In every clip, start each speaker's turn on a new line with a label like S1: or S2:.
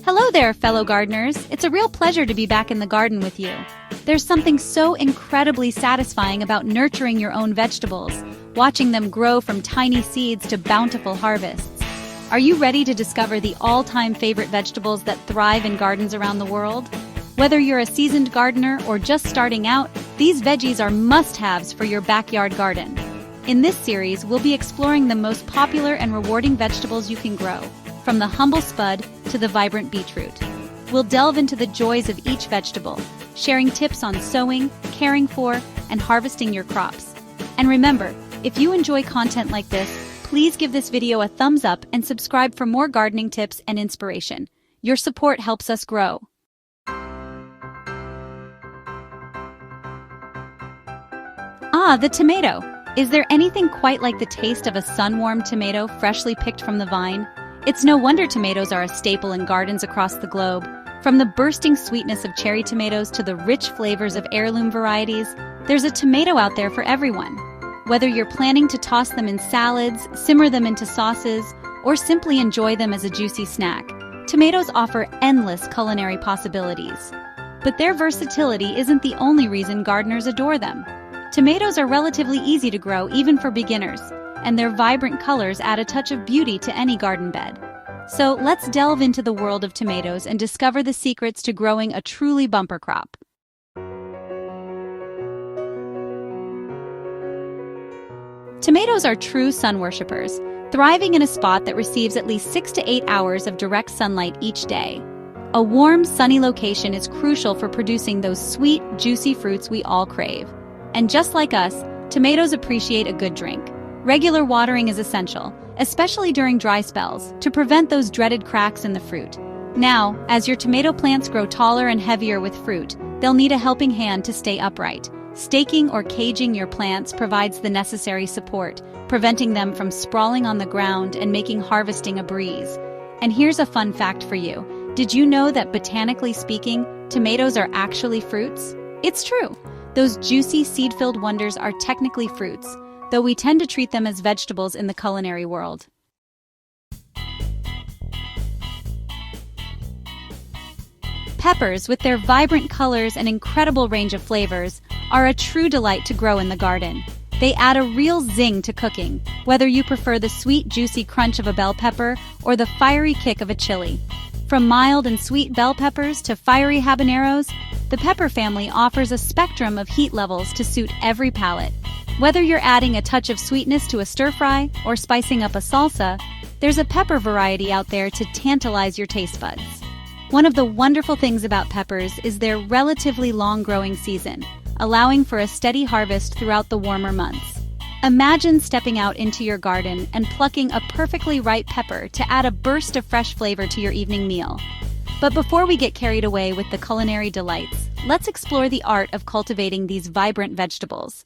S1: Hello there, fellow gardeners. It's a real pleasure to be back in the garden with you. There's something so incredibly satisfying about nurturing your own vegetables, watching them grow from tiny seeds to bountiful harvests. Are you ready to discover the all-time favorite vegetables that thrive in gardens around the world? Whether you're a seasoned gardener or just starting out, these veggies are must-haves for your backyard garden. In this series, we'll be exploring the most popular and rewarding vegetables you can grow, from the humble spud to the vibrant beetroot. We'll delve into the joys of each vegetable, sharing tips on sowing, caring for, and harvesting your crops. And remember, if you enjoy content like this, please give this video a thumbs up and subscribe for more gardening tips and inspiration. Your support helps us grow. The tomato. Is there anything quite like the taste of a sun-warmed tomato freshly picked from the vine? It's no wonder tomatoes are a staple in gardens across the globe. From the bursting sweetness of cherry tomatoes to the rich flavors of heirloom varieties, there's a tomato out there for everyone. Whether you're planning to toss them in salads, simmer them into sauces, or simply enjoy them as a juicy snack, tomatoes offer endless culinary possibilities. But their versatility isn't the only reason gardeners adore them. Tomatoes are relatively easy to grow even for beginners, and their vibrant colors add a touch of beauty to any garden bed. So let's delve into the world of tomatoes and discover the secrets to growing a truly bumper crop. Tomatoes are true sun worshippers, thriving in a spot that receives at least 6 to 8 hours of direct sunlight each day. A warm, sunny location is crucial for producing those sweet, juicy fruits we all crave. And just like us, tomatoes appreciate a good drink. Regular watering is essential, especially during dry spells, to prevent those dreaded cracks in the fruit. Now, as your tomato plants grow taller and heavier with fruit, they'll need a helping hand to stay upright. Staking or caging your plants provides the necessary support, preventing them from sprawling on the ground and making harvesting a breeze. And here's a fun fact for you. Did you know that botanically speaking, tomatoes are actually fruits? It's true. Those juicy, seed-filled wonders are technically fruits, though we tend to treat them as vegetables in the culinary world. Peppers, with their vibrant colors and incredible range of flavors, are a true delight to grow in the garden. They add a real zing to cooking, whether you prefer the sweet, juicy crunch of a bell pepper or the fiery kick of a chili. From mild and sweet bell peppers to fiery habaneros, the pepper family offers a spectrum of heat levels to suit every palate. Whether you're adding a touch of sweetness to a stir-fry or spicing up a salsa, there's a pepper variety out there to tantalize your taste buds. One of the wonderful things about peppers is their relatively long growing season, allowing for a steady harvest throughout the warmer months. Imagine stepping out into your garden and plucking a perfectly ripe pepper to add a burst of fresh flavor to your evening meal. But before we get carried away with the culinary delights, let's explore the art of cultivating these vibrant vegetables.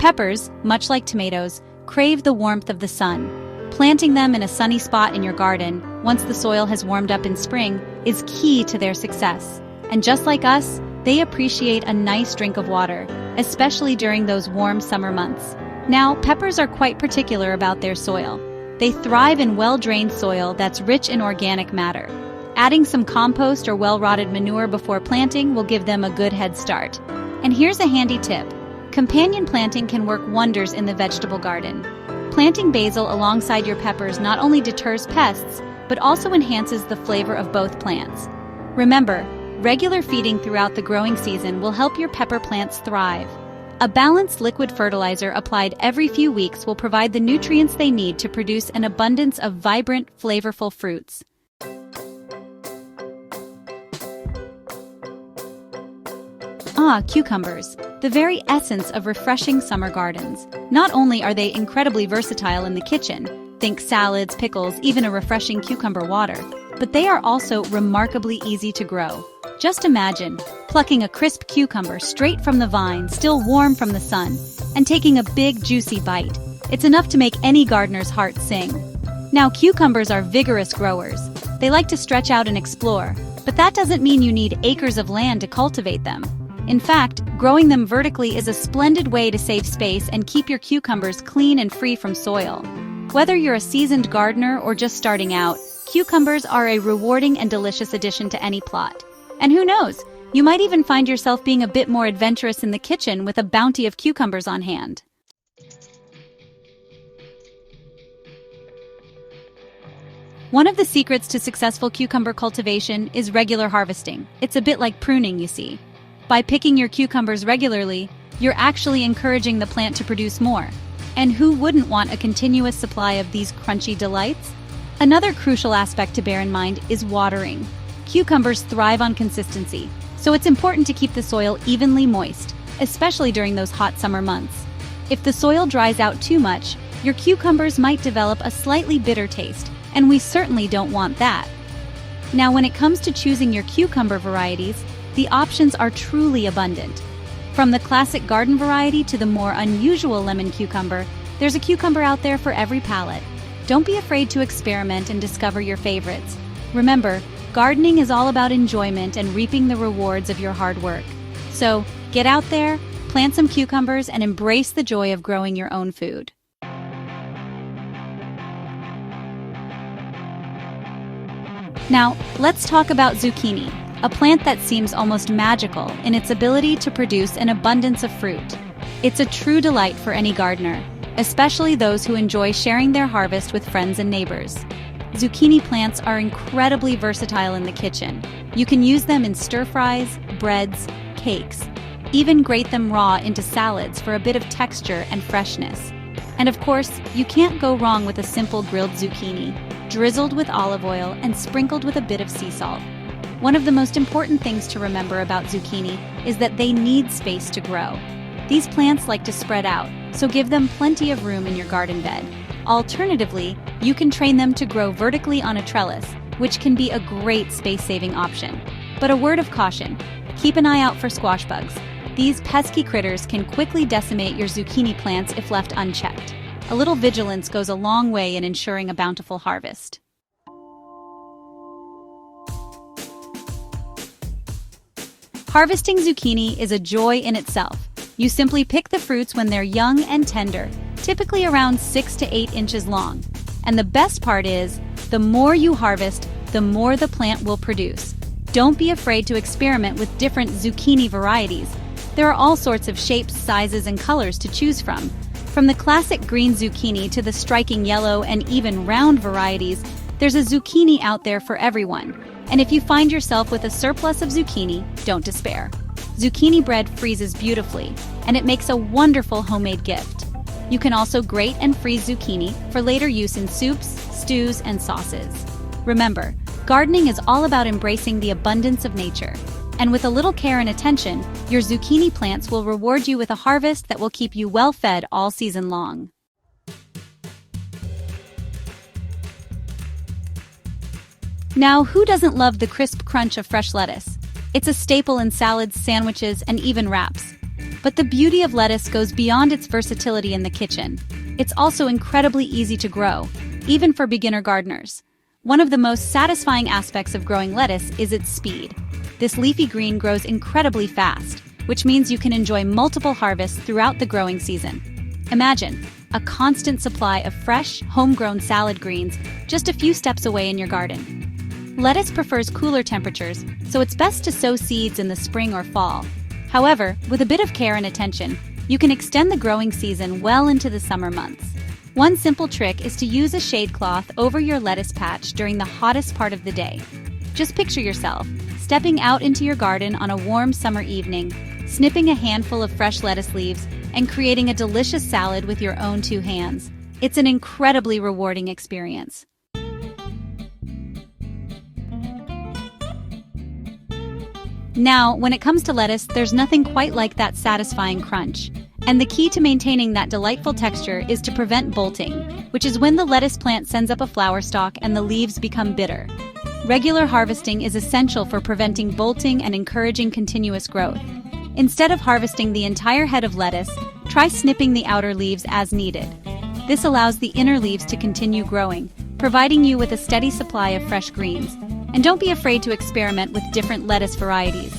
S1: Peppers, much like tomatoes, crave the warmth of the sun. Planting them in a sunny spot in your garden, once the soil has warmed up in spring, is key to their success. And just like us, they appreciate a nice drink of water, especially during those warm summer months. Now, peppers are quite particular about their soil. They thrive in well-drained soil that's rich in organic matter. Adding some compost or well-rotted manure before planting will give them a good head start. And here's a handy tip. Companion planting can work wonders in the vegetable garden. Planting basil alongside your peppers not only deters pests, but also enhances the flavor of both plants. Remember, regular feeding throughout the growing season will help your pepper plants thrive. A balanced liquid fertilizer applied every few weeks will provide the nutrients they need to produce an abundance of vibrant, flavorful fruits. Cucumbers, the very essence of refreshing summer gardens. Not only are they incredibly versatile in the kitchen, think salads, pickles, even a refreshing cucumber water, but they are also remarkably easy to grow. Just imagine plucking a crisp cucumber straight from the vine, still warm from the sun, and taking a big, juicy bite. It's enough to make any gardener's heart sing. Now, cucumbers are vigorous growers. They like to stretch out and explore, but that doesn't mean you need acres of land to cultivate them. In fact, growing them vertically is a splendid way to save space and keep your cucumbers clean and free from soil. Whether you're a seasoned gardener or just starting out, cucumbers are a rewarding and delicious addition to any plot. And who knows, you might even find yourself being a bit more adventurous in the kitchen with a bounty of cucumbers on hand. One of the secrets to successful cucumber cultivation is regular harvesting. It's a bit like pruning, you see. By picking your cucumbers regularly, you're actually encouraging the plant to produce more. And who wouldn't want a continuous supply of these crunchy delights? Another crucial aspect to bear in mind is watering. Cucumbers thrive on consistency, so it's important to keep the soil evenly moist, especially during those hot summer months. If the soil dries out too much, your cucumbers might develop a slightly bitter taste, and we certainly don't want that. Now, when it comes to choosing your cucumber varieties, the options are truly abundant. From the classic garden variety to the more unusual lemon cucumber, there's a cucumber out there for every palate. Don't be afraid to experiment and discover your favorites. Remember, gardening is all about enjoyment and reaping the rewards of your hard work. So, get out there, plant some cucumbers, and embrace the joy of growing your own food. Now, let's talk about zucchini, a plant that seems almost magical in its ability to produce an abundance of fruit. It's a true delight for any gardener, especially those who enjoy sharing their harvest with friends and neighbors. Zucchini plants are incredibly versatile in the kitchen. You can use them in stir-fries, breads, cakes, even grate them raw into salads for a bit of texture and freshness. And of course, you can't go wrong with a simple grilled zucchini, drizzled with olive oil and sprinkled with a bit of sea salt. One of the most important things to remember about zucchini is that they need space to grow. These plants like to spread out, so give them plenty of room in your garden bed. Alternatively, you can train them to grow vertically on a trellis, which can be a great space-saving option. But a word of caution, keep an eye out for squash bugs. These pesky critters can quickly decimate your zucchini plants if left unchecked. A little vigilance goes a long way in ensuring a bountiful harvest. Harvesting zucchini is a joy in itself. You simply pick the fruits when they're young and tender, typically around 6 to 8 inches long. And the best part is, the more you harvest, the more the plant will produce. Don't be afraid to experiment with different zucchini varieties. There are all sorts of shapes, sizes, and colors to choose from. From the classic green zucchini to the striking yellow and even round varieties, there's a zucchini out there for everyone. And if you find yourself with a surplus of zucchini, don't despair. Zucchini bread freezes beautifully, and it makes a wonderful homemade gift. You can also grate and freeze zucchini for later use in soups, stews, and sauces. Remember, gardening is all about embracing the abundance of nature. And with a little care and attention, your zucchini plants will reward you with a harvest that will keep you well fed all season long. Now, who doesn't love the crisp crunch of fresh lettuce? It's a staple in salads, sandwiches, and even wraps. But the beauty of lettuce goes beyond its versatility in the kitchen. It's also incredibly easy to grow, even for beginner gardeners. One of the most satisfying aspects of growing lettuce is its speed. This leafy green grows incredibly fast, which means you can enjoy multiple harvests throughout the growing season. Imagine a constant supply of fresh, homegrown salad greens just a few steps away in your garden. Lettuce prefers cooler temperatures, so it's best to sow seeds in the spring or fall. However, with a bit of care and attention, you can extend the growing season well into the summer months. One simple trick is to use a shade cloth over your lettuce patch during the hottest part of the day. Just picture yourself stepping out into your garden on a warm summer evening, snipping a handful of fresh lettuce leaves, and creating a delicious salad with your own 2 hands. It's an incredibly rewarding experience. Now, when it comes to lettuce, there's nothing quite like that satisfying crunch. And the key to maintaining that delightful texture is to prevent bolting, which is when the lettuce plant sends up a flower stalk and the leaves become bitter. Regular harvesting is essential for preventing bolting and encouraging continuous growth. Instead of harvesting the entire head of lettuce, try snipping the outer leaves as needed. This allows the inner leaves to continue growing, providing you with a steady supply of fresh greens. And don't be afraid to experiment with different lettuce varieties.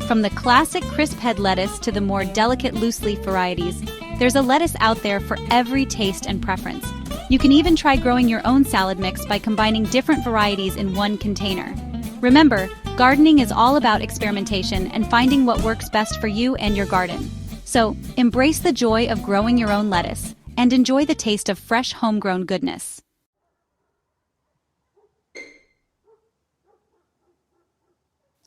S1: From the classic crisp head lettuce to the more delicate loose leaf varieties, there's a lettuce out there for every taste and preference. You can even try growing your own salad mix by combining different varieties in one container. Remember, gardening is all about experimentation and finding what works best for you and your garden. So, embrace the joy of growing your own lettuce and enjoy the taste of fresh homegrown goodness.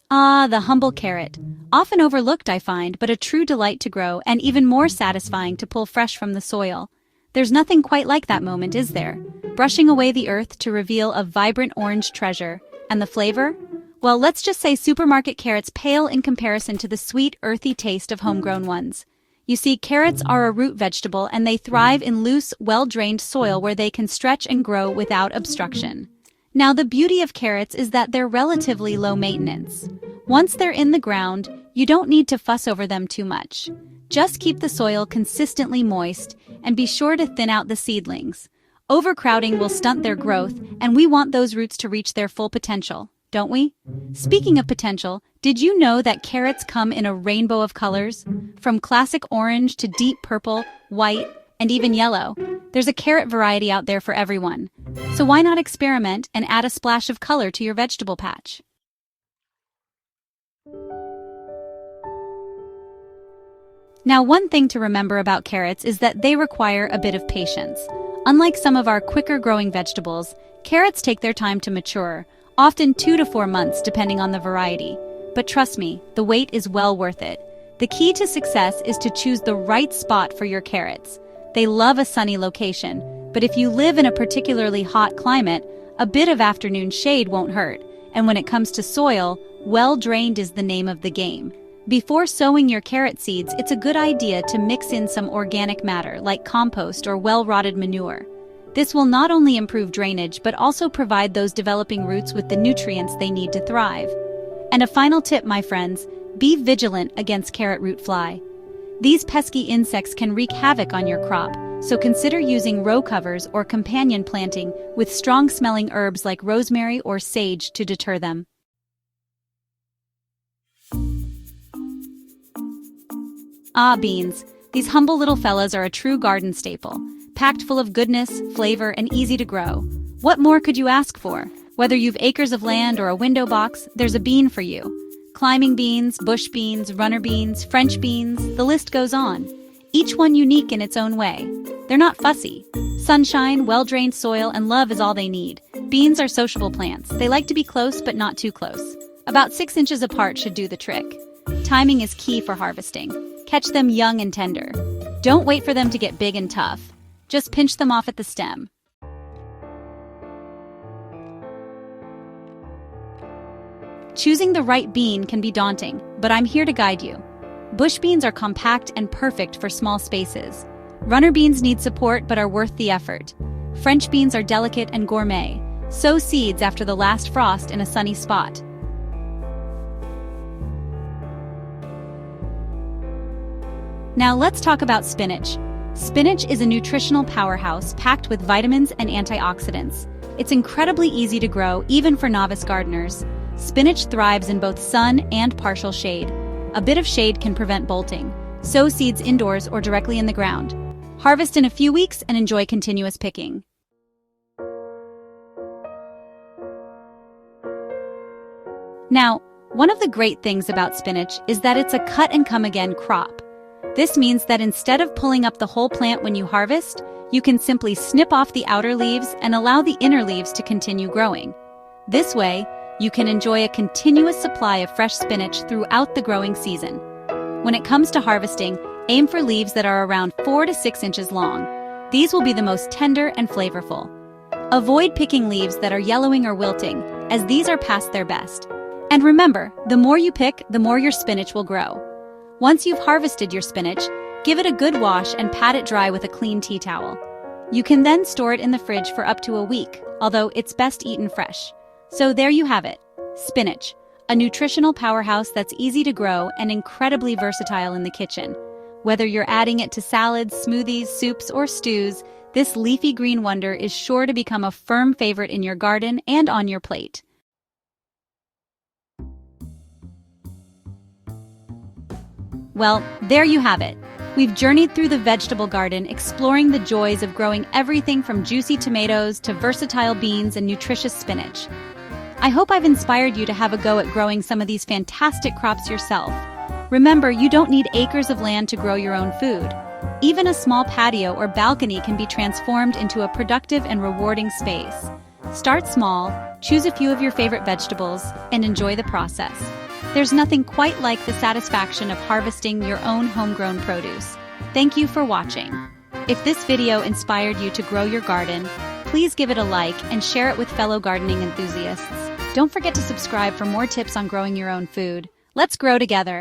S1: Ah, the humble carrot. Often overlooked, I find, but a true delight to grow and even more satisfying to pull fresh from the soil. There's nothing quite like that moment, is there? Brushing away the earth to reveal a vibrant orange treasure. And the flavor? Well, let's just say supermarket carrots pale in comparison to the sweet, earthy taste of homegrown ones. You see, carrots are a root vegetable and they thrive in loose, well-drained soil where they can stretch and grow without obstruction. Now, the beauty of carrots is that they're relatively low maintenance. Once they're in the ground, you don't need to fuss over them too much. Just keep the soil consistently moist and be sure to thin out the seedlings. Overcrowding will stunt their growth, and we want those roots to reach their full potential, don't we? Speaking of potential, did you know that carrots come in a rainbow of colors? From classic orange to deep purple, white, and even yellow. There's a carrot variety out there for everyone. So why not experiment and add a splash of color to your vegetable patch? Now, one thing to remember about carrots is that they require a bit of patience. Unlike some of our quicker-growing vegetables, carrots take their time to mature, often 2 to 4 months depending on the variety. But trust me, the wait is well worth it. The key to success is to choose the right spot for your carrots. They love a sunny location, but if you live in a particularly hot climate, a bit of afternoon shade won't hurt. And when it comes to soil, well-drained is the name of the game. Before sowing your carrot seeds, it's a good idea to mix in some organic matter like compost or well-rotted manure. This will not only improve drainage but also provide those developing roots with the nutrients they need to thrive. And a final tip, my friends, be vigilant against carrot root fly. These pesky insects can wreak havoc on your crop, so consider using row covers or companion planting with strong-smelling herbs like rosemary or sage to deter them. Ah, beans. These humble little fellas are a true garden staple, packed full of goodness, flavor, and easy to grow. What more could you ask for? Whether you've acres of land or a window box, there's a bean for you. Climbing beans, bush beans, runner beans, French beans, the list goes on. Each one unique in its own way. They're not fussy. Sunshine, well-drained soil, and love is all they need. Beans are sociable plants. They like to be close but not too close. About 6 inches apart should do the trick. Timing is key for harvesting. Catch them young and tender. Don't wait for them to get big and tough. Just pinch them off at the stem. Choosing the right bean can be daunting, but I'm here to guide you. Bush beans are compact and perfect for small spaces. Runner beans need support but are worth the effort. French beans are delicate and gourmet. Sow seeds after the last frost in a sunny spot. Now let's talk about spinach. Spinach is a nutritional powerhouse packed with vitamins and antioxidants. It's incredibly easy to grow, even for novice gardeners. Spinach thrives in both sun and partial shade. A bit of shade can prevent bolting. Sow seeds indoors or directly in the ground. Harvest in a few weeks and enjoy continuous picking. Now, one of the great things about spinach is that it's a cut-and-come-again crop. This means that instead of pulling up the whole plant when you harvest, you can simply snip off the outer leaves and allow the inner leaves to continue growing. This way, you can enjoy a continuous supply of fresh spinach throughout the growing season. When it comes to harvesting, aim for leaves that are around 4 to 6 inches long. These will be the most tender and flavorful. Avoid picking leaves that are yellowing or wilting, as these are past their best. And remember, the more you pick, the more your spinach will grow. Once you've harvested your spinach, give it a good wash and pat it dry with a clean tea towel. You can then store it in the fridge for up to a week, although it's best eaten fresh. So there you have it, spinach, a nutritional powerhouse that's easy to grow and incredibly versatile in the kitchen. Whether you're adding it to salads, smoothies, soups, or stews, this leafy green wonder is sure to become a firm favorite in your garden and on your plate. Well, there you have it. We've journeyed through the vegetable garden, exploring the joys of growing everything from juicy tomatoes to versatile beans and nutritious spinach. I hope I've inspired you to have a go at growing some of these fantastic crops yourself. Remember, you don't need acres of land to grow your own food. Even a small patio or balcony can be transformed into a productive and rewarding space. Start small, choose a few of your favorite vegetables, and enjoy the process. There's nothing quite like the satisfaction of harvesting your own homegrown produce. Thank you for watching. If this video inspired you to grow your garden, please give it a like and share it with fellow gardening enthusiasts. Don't forget to subscribe for more tips on growing your own food. Let's grow together.